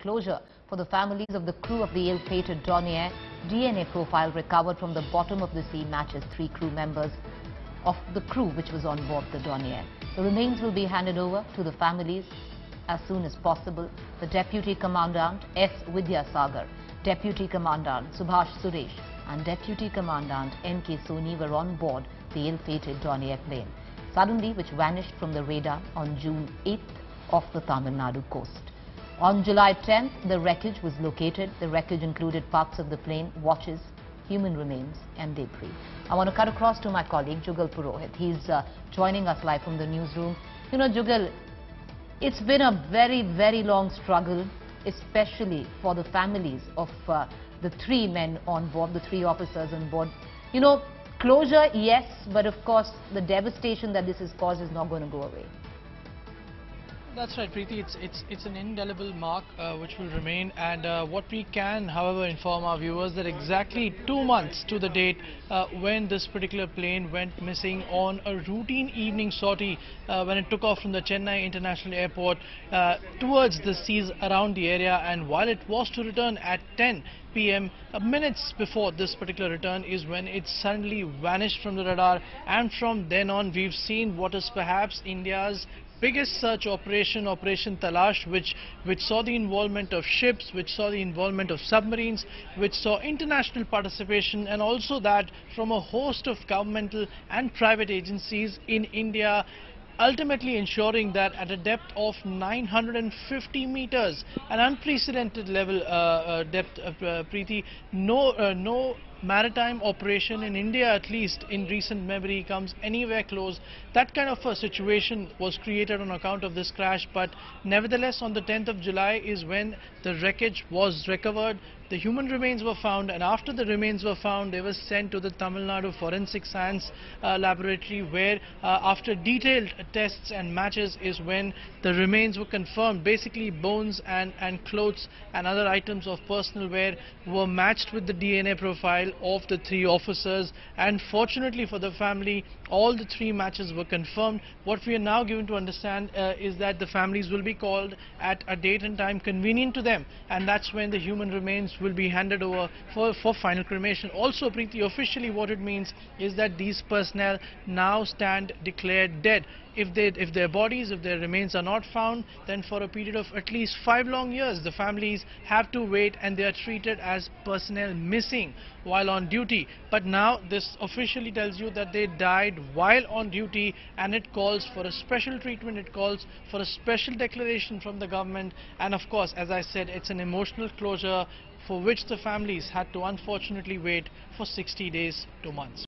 closure for the families of the crew of the ill-fated Dornier. DNA profile recovered from the bottom of the sea matches 3 crew members of the crew which was on board the Dornier. The remains will be handed over to the families as soon as possible. The Deputy Commandant S. Vidyasagar, Deputy Commandant Subhash Suresh and Deputy Commandant N.K. Soni were on board the ill-fated Dornier plane, suddenly which vanished from the radar on June 8th off the Tamil Nadu coast. On July 10th, the wreckage was located. The wreckage included parts of the plane, watches, human remains and debris. I want to cut across to my colleague Jugal Purohit. He's joining us live from the newsroom. You know, Jugal, it's been a very, very long struggle, especially for the families of the 3 men on board, the 3 officers on board. You know, closure, yes, but of course the devastation that this has caused is not going to go away. That's right, Preeti. It's an indelible mark which will remain, and what we can, however, inform our viewers that exactly 2 months to the date when this particular plane went missing on a routine evening sortie when it took off from the Chennai International Airport towards the seas around the area, and while it was to return at 10 p.m. Minutes before this particular return is when it suddenly vanished from the radar, and from then on we've seen what is perhaps India's biggest search operation, Operation Talash, which saw the involvement of ships, which saw the involvement of submarines, which saw international participation, and also that from a host of governmental and private agencies in India, ultimately ensuring that at a depth of 950 meters, an unprecedented level depth, Preeti, no maritime operation in India, at least in recent memory, comes anywhere close. That kind of a situation was created on account of this crash, but nevertheless on the 10th of July is when the wreckage was recovered. The human remains were found, and after the remains were found, they were sent to the Tamil Nadu Forensic Science Laboratory, where after detailed tests and matches is when the remains were confirmed. Basically bones and clothes and other items of personal wear were matched with the DNA profile of the 3 officers, and fortunately for the family, all the 3 matches were confirmed. What we are now given to understand is that the families will be called at a date and time convenient to them, and that's when the human remains will be handed over for final cremation. Also, Preeti, officially what it means is that these personnel now stand declared dead. If their bodies, if their remains are not found, then for a period of at least 5 long years, the families have to wait, and they are treated as personnel missing while on duty. But now this officially tells you that they died while on duty, and it calls for a special treatment, it calls for a special declaration from the government, and of course, as I said, it's an emotional closure for which the families had to unfortunately wait for 60 days to months.